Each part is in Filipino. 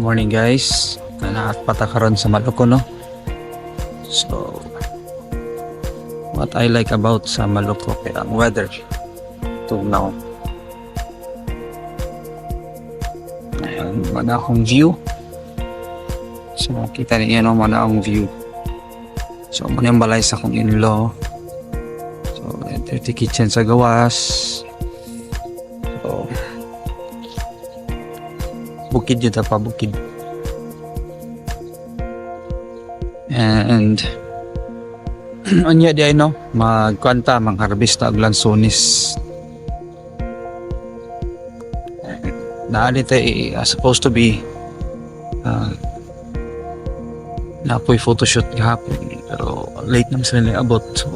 Morning guys, patakaron sa Maluko no. So what I like about sa Maluko kaya ang weather tugnaw. Ayan, mana akong view. So makita niyo no, mana akong view. So muna yung balay sa akong in-law. So dirty kitchen sa gawas. So bukid yun pa bukid. And anya di ay no magkwanta mangharvest og lansones. Naali tay supposed to be napoy photoshoot gahapon pero late naman sila abot. So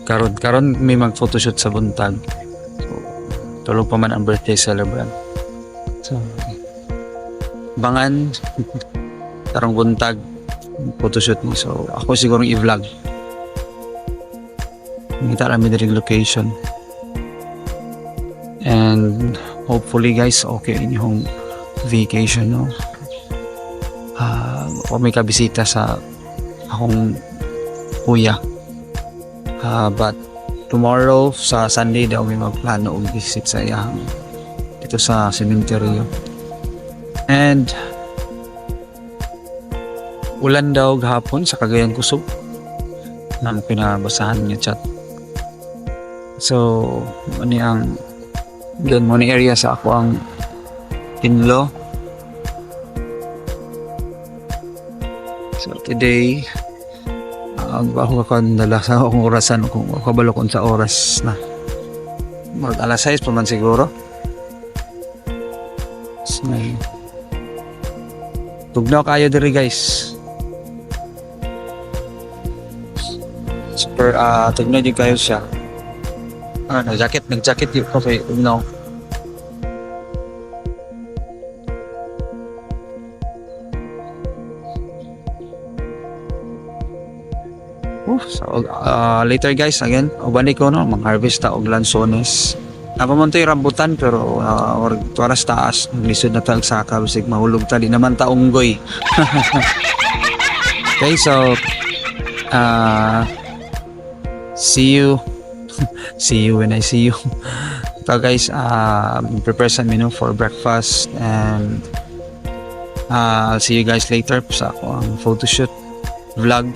karon may mag photoshoot sa buntag. So tulog pa man ang birthday celebrant. So bangan tarong buntag photoshoot mo. So ako siguro i-vlog. Kita namin din location. And hopefully guys okay yung vacation no. O may kabisita sa akong kuya. But tomorrow sa Sunday daw may magplano og visit sa iyang dito sa cemetery. And ulan daw gahapon sa Cagayan Kusog nang pinabasahan niya chat. So ano ang doon mo ni area sa ako ang in-law. So today bago ako dala sa akong orasan kung kabalo kon sa oras na mag alas 6 pa man siguro. So, tugnaw kayo diri guys. Super tugnaw din kayo siya. Nag-jacket yung coffee, tugnaw. So later guys again, ubani ko no, mag-harvest ta og lansones. Napamuntoy rambutan pero oras taas lisod na tag saka bisig mahulog ta di naman ta unggoy. Okay, so see you when I see you. So guys, prepare some menu for breakfast and I'll see you guys later sa akong photoshoot vlog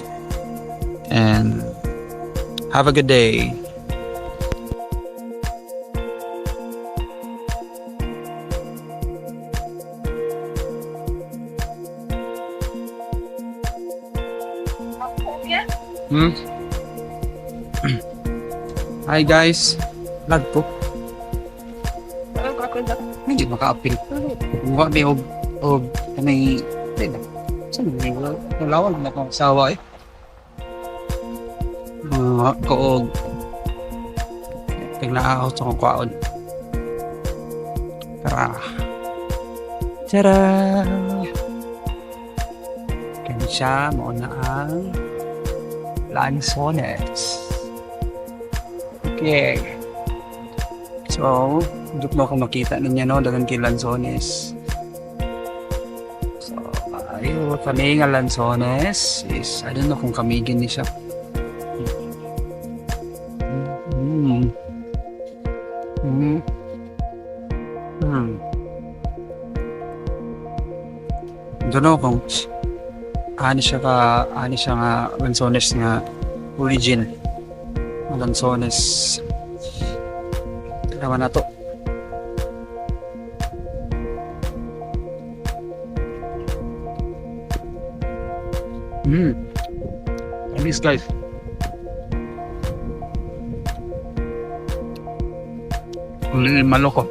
and have a good day. Hi guys, vlog po. Hindi maka-apil. Huwag may og kanay saan may lawag na kong sawa koog tignaahot sa kong kwaon. Tara kaya siya mauna ang lansones. Okay. So, duk mo kung makita ninyo no, dagan kay lansones. So, ayo kami nga lansones is, I don't know kung kamigin ni siya. Don't know kung ani siya nga lansones nga origin. Lansones naman na to. Nice guys. Uli maloko.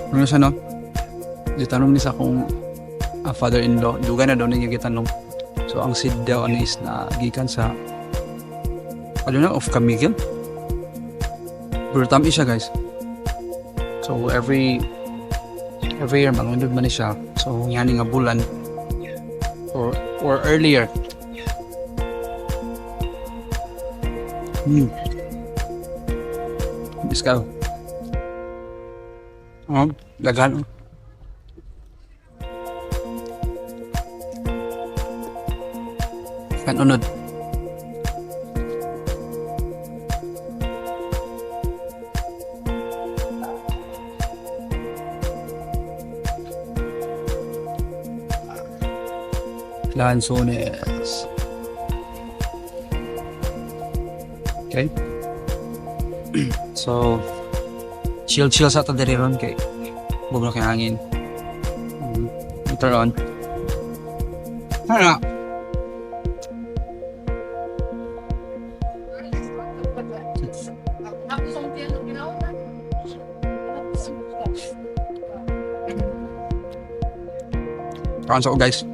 Ano siya no? Gitanong ni sa akong father-in-law. Duga na daw niya gitanong. So ang seed daw is na gikan sa of kamigil. Pero tami siya guys. So every year mangundod man siya. So yani nga bulan or earlier. Let's go. Oh, daghan. Kan unod. Lanzones. Okay. So, chill sa ta diri ron kay bubra kay hangin. Later on. Hala. Kaon sa ko guys.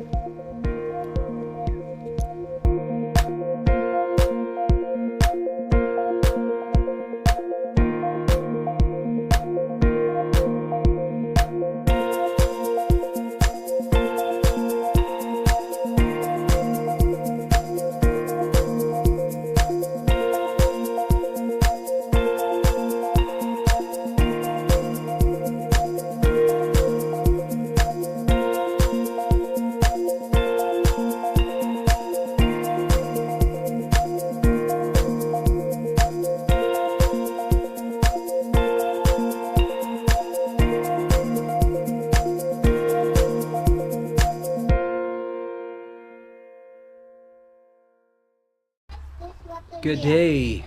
Good day.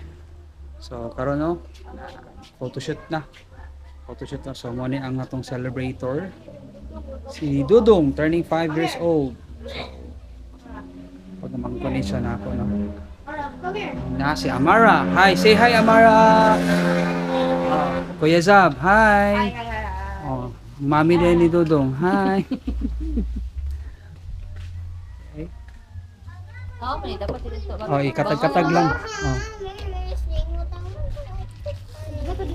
So karon no, photoshoot na. So mo ni ang atong celebrator. Si Dudong turning 5 years old. Pag naman ko ni siya na ako no. Na si Amara. Hi, say hi Amara. Kuya Zab, hi. Oh, mami din ni Dudong. Hi. Oh, ikatag-katag lang. Oh.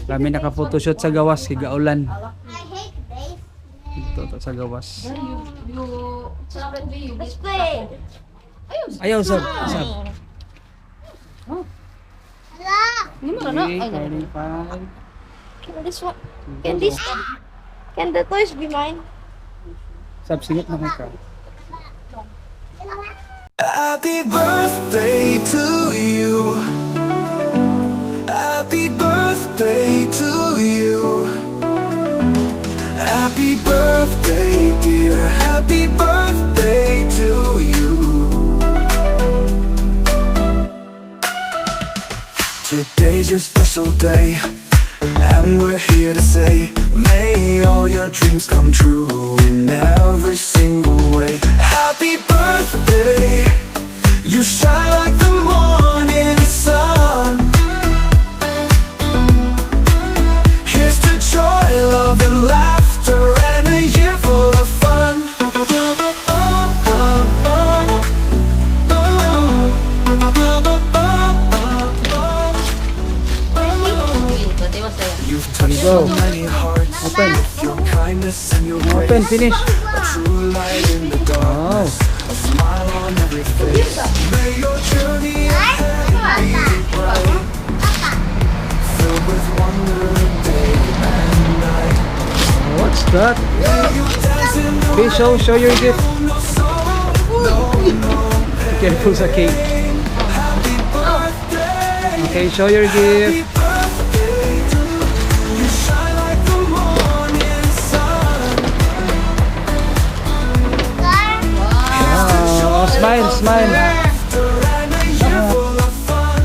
Kami naka-photoshoot sa gawas, higaulan. Ito sa gawas. Ayaw, Sab. Sab. Can the toys be mine? Sab, singot na kayo. Happy birthday to you. Happy birthday to you. Happy birthday, dear. Happy birthday to you. Today's your special day, and we're here to say, may all your dreams come true in every single way. Happy birthday, you shine like the morning sun. Here's to joy, love and laughter, and a year full of fun. You've touched so many hearts. Open. Your kindness and your Open, grace. finish. A true light in the darkness. A smile on every face. May your journey ahead be bright, filled with wonder day and night. What's that? May you dance in the Okay, show your gift. rain, no sorrow, no Be careful sa cake. happy birthday. Okay, show your gift. Happy birthday to you. You shine like the morning sun. Oh, smile. Laughter and a year full of fun.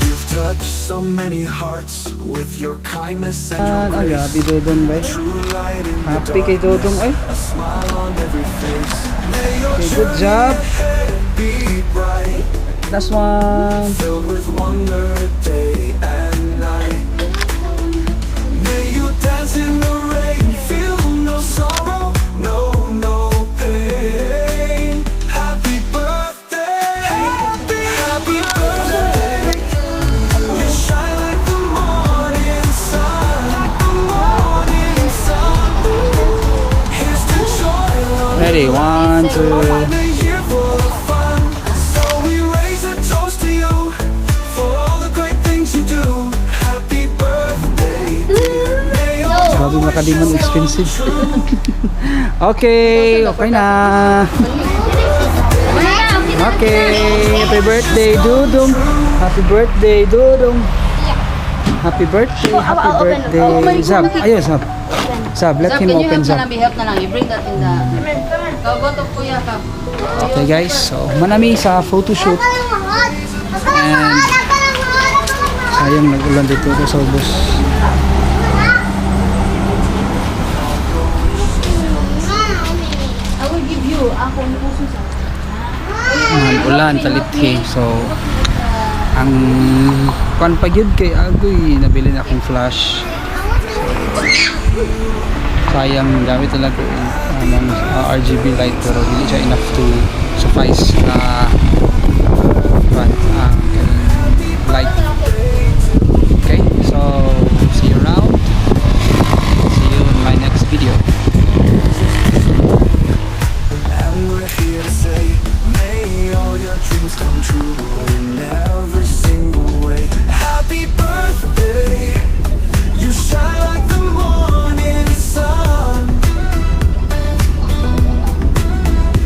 You've touched so many hearts with your kindness and your Ay, grace. happy Dodong ba? True light in the Happy kay Dodong ay. dark, a smile on every face. May your Okay, good journey job. ahead be bright, Last one. filled with wonder day and night. May you dance in the rain, feel no sorrow, no pain. Happy birthday, happy birthday. You shine like the morning sun, Here's to joy, love, Ready, 1, 2. and a year full of fun. So we raise a toast to you for all the great things you do. Happy birthday, dear. May your Sabi Makadimon expensive. Okay, okay na. Okay, happy birthday, Dudong. Happy birthday, Dudong. Happy birthday, happy birthday. Zab, ayun, Zab. Zab, let him open, Zab. Behave na lang. You bring that in the... Go to kuya ka. Okay guys, so manami sa photoshoot. And sayang nag-ulan dito sa ubos. I will give you ako ang puso sa... Ulan, talithi. So, ang kwan pa yun kay Agoy, nabili na akong flash. Sayang gamit talaga ng RGB light pero hindi siya enough to suffice na light. Okay, so see you around. See you in my next video. And we're here to say, may all your dreams come true in every single way. Happy birthday, you shine like the morning sun.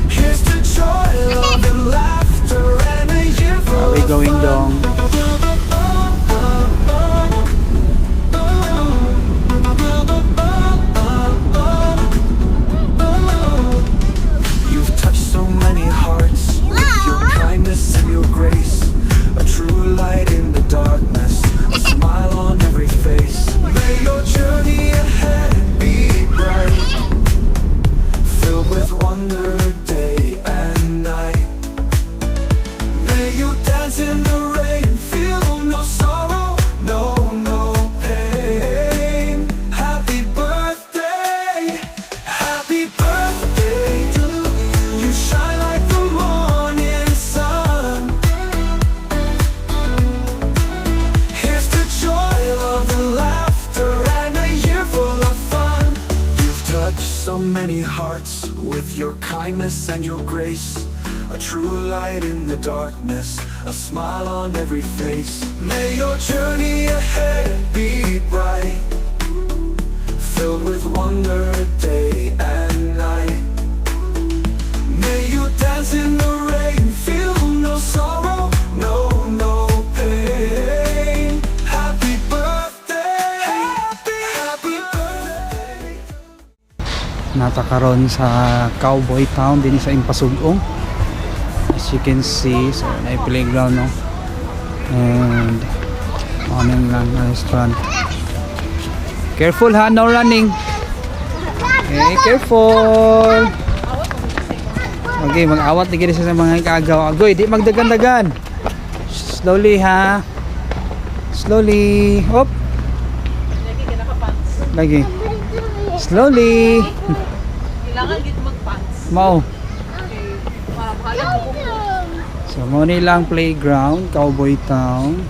Here's to joy, love, and laughter, and a year Are we full of going down? You've touched so many hearts with your kindness and your grace. A true light in the darkness, a smile on every face. May your journey ahead be bright, filled with wonder day and night. May you dance in the rain, feel no sorrow, no pain. Happy birthday, happy birthday to you. You shine like the morning sun. Here's to joy, love, and laughter, and a year full of fun. You've touched so many hearts with your kindness and your grace. A true light in the darkness, a smile on every face. May your journey ahead be bright, filled with wonder day and night. May you dance in the rain, feel no sorrow, no pain. Happy birthday, happy birthday. Natakaron sa Cowboy Town din sa Impasugong. As you can see, so na playground no. And morning lang na restaurant. Careful ha, no running. Okay, careful. Okay, mag-awat ni sa mga kagaw. Agoy, di magdagan-dagan. Slowly ha. Slowly. Hop. Lagi. Slowly. Kailangan dito mag-pants. Mau. Para makalag ko. So, mo nilang playground, Cowboy Town.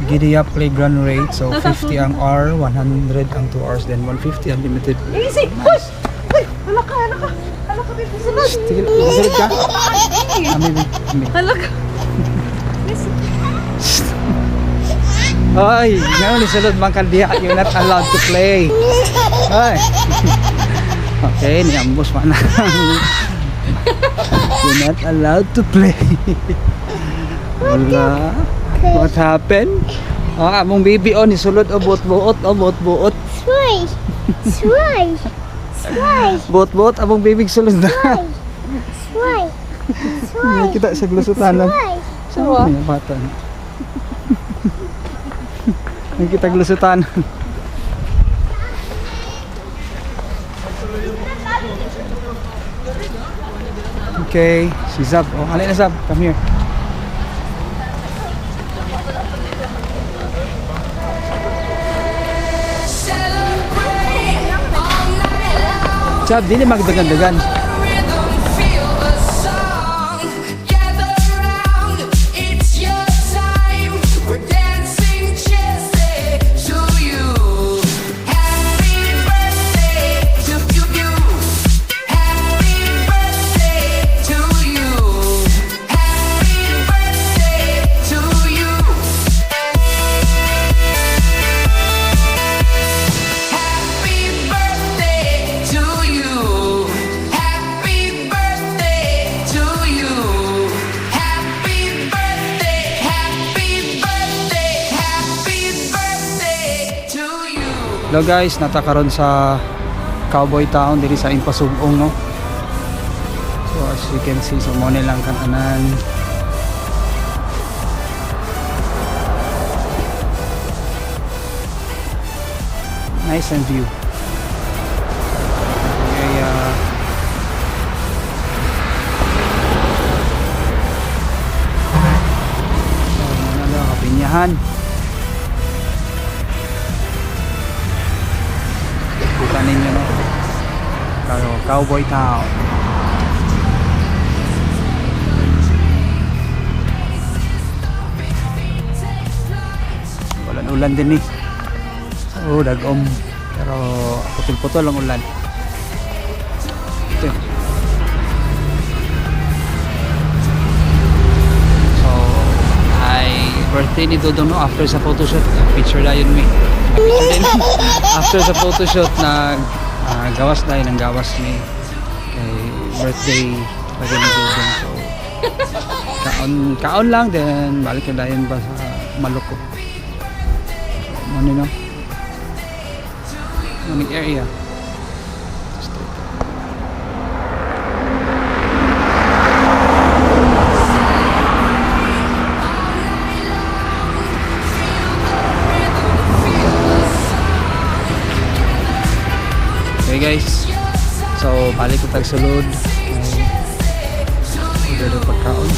Giddy up playground rate. So, 50 ang hour, 100 ang 2 hours, then 150 unlimited. Easy! Nice. Hala ka! Hala ka, baby! Sunod! Tigil, masunod ka? Maybe. Hala ka! Ay, ngayon isunod man kandiya. You're not allowed to play. Ay. Okay, niambos pa na. You're not allowed to play. Wala. What happened? Among baby on isulod o buot-buot o buot-buot. Sway! Sway! Sway! Buot-buot among baby sulod na. Sway! Hindi kita sa glusutan lang. Sway! Sawa. Yung bata. Hindi kita glusutan. Okay, si Zab. Oh, halika na Zab. Come here. Zab, di na magdagan-dagan. Hello guys, natakaron sa Cowboy Town diri sa Impasugong, no. So as you can see, so mo nilang kananan. Nice and view. Area. So, ano lang, kapinyahan. Kita ninyo, no? Cowboy Town. Walang ulan din eh. Oh, dagom. Pero putol-putol ang ulan. Ito. So, ay birthday ni Dodong, no? After sa photoshoot, picture na yun me. And then, after sa photoshoot, gawas na yun ang gawas ni birthday lagi ni Dodong. So, kaon lang, then balik na yun ba sa Maluko. So, ano no? Manig area. Okay guys, so balik ko tagsulod. Dito pagkaon.